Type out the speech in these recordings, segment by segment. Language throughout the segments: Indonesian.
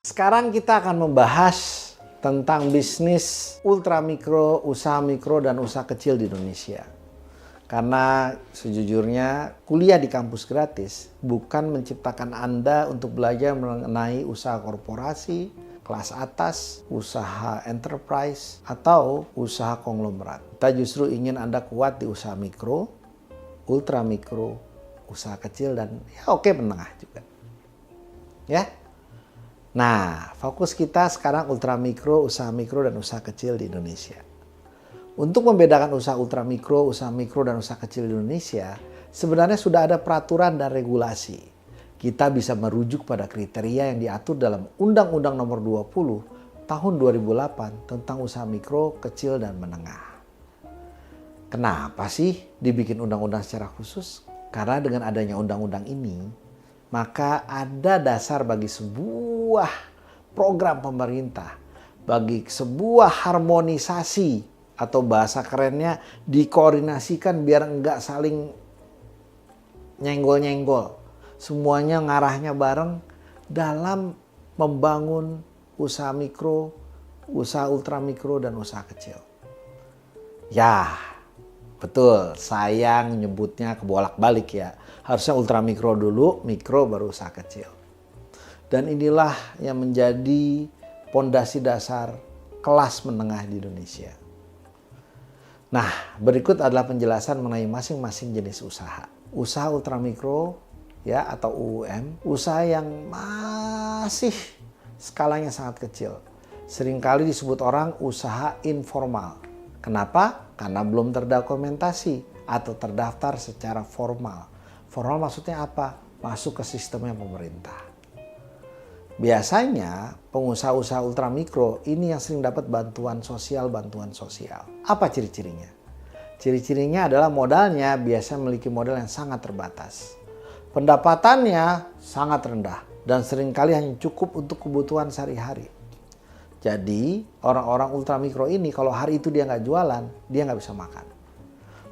Sekarang kita akan membahas tentang bisnis ultra mikro, usaha mikro, dan usaha kecil di Indonesia. Karena sejujurnya kuliah di kampus gratis bukan menciptakan Anda untuk belajar mengenai usaha korporasi, kelas atas, usaha enterprise, atau usaha konglomerat. Kita justru ingin Anda kuat di usaha mikro, ultra mikro, usaha kecil, dan menengah juga. Ya. Nah, fokus kita sekarang ultra mikro, usaha mikro, dan usaha kecil di Indonesia. Untuk membedakan usaha ultra mikro, dan usaha kecil di Indonesia, sebenarnya sudah ada peraturan dan regulasi. Kita bisa merujuk pada kriteria yang diatur dalam Undang-Undang Nomor 20 Tahun 2008 tentang usaha mikro, kecil, dan menengah. Kenapa sih dibikin undang-undang secara khusus? Karena dengan adanya undang-undang ini, maka ada dasar bagi sebuah program pemerintah, bagi sebuah harmonisasi, atau bahasa kerennya dikoordinasikan biar enggak saling nyenggol-nyenggol. Semuanya ngarahnya bareng dalam membangun usaha mikro, usaha ultra mikro, dan usaha kecil. Ya, betul, sayang nyebutnya kebolak-balik ya. Harusnya ultra mikro dulu, mikro baru usaha kecil. Dan inilah yang menjadi pondasi dasar kelas menengah di Indonesia. Nah, berikut adalah penjelasan mengenai masing-masing jenis usaha. Usaha ultramikro ya atau UUM, usaha yang masih skalanya sangat kecil. Seringkali disebut orang usaha informal. Kenapa? Karena belum terdokumentasi atau terdaftar secara formal. Formal maksudnya apa? Masuk ke sistemnya pemerintah. Biasanya pengusaha-usaha ultramikro ini yang sering dapat bantuan sosial. Apa ciri-cirinya? Ciri-cirinya adalah modalnya biasa memiliki modal yang sangat terbatas. Pendapatannya sangat rendah dan seringkali hanya cukup untuk kebutuhan sehari-hari. Jadi orang-orang ultramikro ini kalau hari itu dia nggak jualan, dia nggak bisa makan.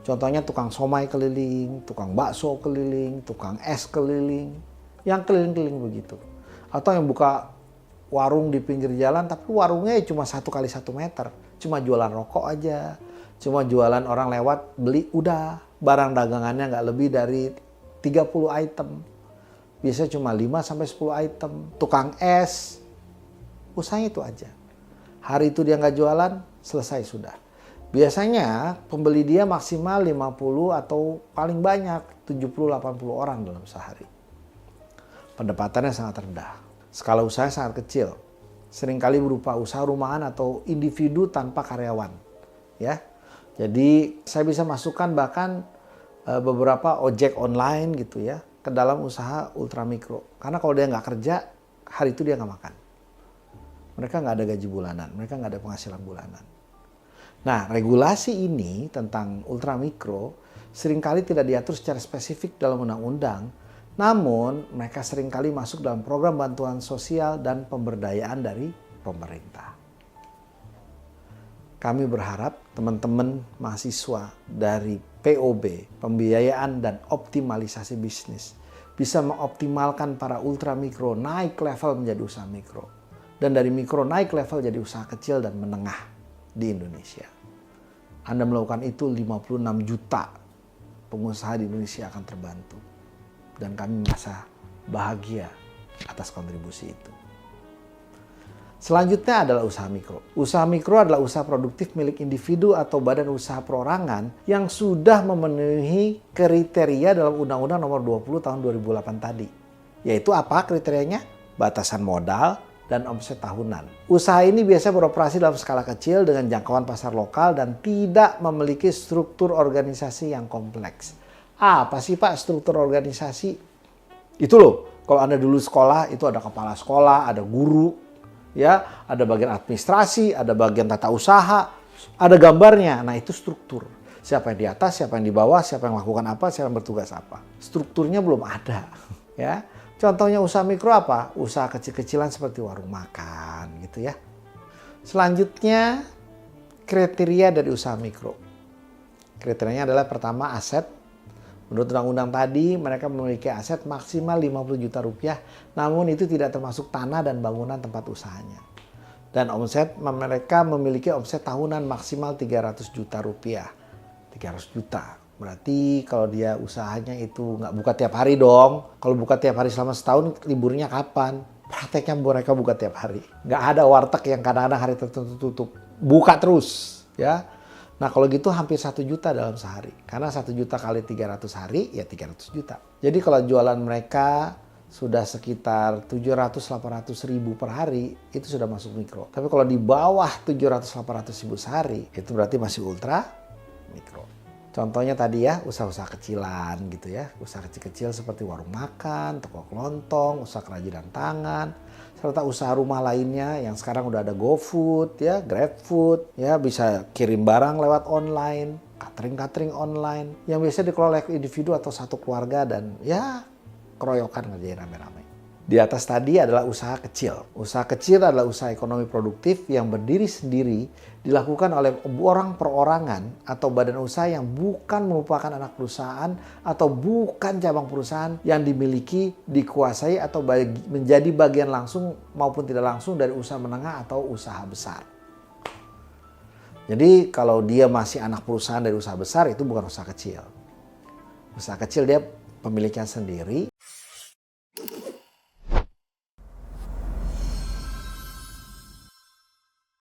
Contohnya tukang somai keliling, tukang bakso keliling, tukang es keliling, yang keliling-keliling begitu. Atau yang buka warung di pinggir jalan tapi warungnya cuma 1 kali 1 meter. Cuma jualan rokok aja. Cuma jualan orang lewat beli udah. Barang dagangannya nggak lebih dari 30 item. Biasanya cuma 5-10 item. Tukang es. Usahanya itu aja. Hari itu dia nggak jualan, selesai sudah. Biasanya pembeli dia maksimal 50 atau paling banyak 70-80 orang dalam sehari. Pendapatannya sangat rendah. Skala usaha sangat kecil. Seringkali berupa usaha rumahan atau individu tanpa karyawan. Ya. Jadi saya bisa masukkan bahkan beberapa ojek online gitu ya ke dalam usaha ultramikro. Karena kalau dia nggak kerja, hari itu dia nggak makan. Mereka nggak ada gaji bulanan, mereka nggak ada penghasilan bulanan. Nah, regulasi ini tentang ultramikro seringkali tidak diatur secara spesifik dalam undang-undang. Namun, mereka seringkali masuk dalam program bantuan sosial dan pemberdayaan dari pemerintah. Kami berharap teman-teman mahasiswa dari POB, Pembiayaan dan Optimalisasi Bisnis, bisa mengoptimalkan para ultramikro naik level menjadi usaha mikro. Dan dari mikro naik level jadi usaha kecil dan menengah di Indonesia. Anda melakukan itu 56 juta pengusaha di Indonesia akan terbantu. Dan kami merasa bahagia atas kontribusi itu. Selanjutnya adalah usaha mikro. Usaha mikro adalah usaha produktif milik individu atau badan usaha perorangan yang sudah memenuhi kriteria dalam Undang-Undang Nomor 20 Tahun 2008 tadi. Yaitu apa kriterianya? Batasan modal dan omset tahunan. Usaha ini biasa beroperasi dalam skala kecil dengan jangkauan pasar lokal dan tidak memiliki struktur organisasi yang kompleks. Apa sih Pak struktur organisasi? Itu loh, kalau Anda dulu sekolah itu ada kepala sekolah, ada guru, ya, ada bagian administrasi, ada bagian tata usaha, ada gambarnya. Nah, itu struktur. Siapa yang di atas, siapa yang di bawah, siapa yang melakukan apa, siapa yang bertugas apa. Strukturnya belum ada, ya. Contohnya usaha mikro apa? Usaha kecil-kecilan seperti warung makan gitu ya. Selanjutnya kriteria dari usaha mikro. Kriterianya adalah pertama aset, Menurut undang-undang tadi, mereka memiliki aset maksimal 50 juta rupiah, namun itu tidak termasuk tanah dan bangunan tempat usahanya. Dan mereka memiliki omset tahunan maksimal 300 juta rupiah. 300 juta. Berarti kalau dia usahanya itu nggak buka tiap hari dong. Kalau buka tiap hari selama setahun, liburnya kapan? Prakteknya mereka buka tiap hari. Nggak ada warteg yang kadang-kadang hari tertentu tutup. Buka terus, ya. Nah kalau gitu hampir 1 juta dalam sehari. Karena 1 juta kali 300 hari ya 300 juta. Jadi kalau jualan mereka sudah sekitar 700-800 ribu per hari, itu sudah masuk mikro. Tapi kalau di bawah 700-800 ribu sehari, itu berarti masih ultra mikro. Contohnya tadi ya, usaha-usaha kecilan gitu ya. Usaha kecil-kecil seperti warung makan, toko kelontong, usaha kerajinan tangan, serta usaha rumah lainnya yang sekarang udah ada GoFood, ya, GrabFood, ya bisa kirim barang lewat online, catering online, yang biasa dikelola oleh individu atau satu keluarga dan ya keroyokan ngerjain rame-rame. Di atas tadi adalah usaha kecil. Usaha kecil adalah usaha ekonomi produktif yang berdiri sendiri, dilakukan oleh orang perorangan atau badan usaha yang bukan merupakan anak perusahaan atau bukan cabang perusahaan yang dimiliki, dikuasai atau menjadi bagian langsung maupun tidak langsung dari usaha menengah atau usaha besar. Jadi kalau dia masih anak perusahaan dari usaha besar, itu bukan usaha kecil. Usaha kecil dia pemiliknya sendiri,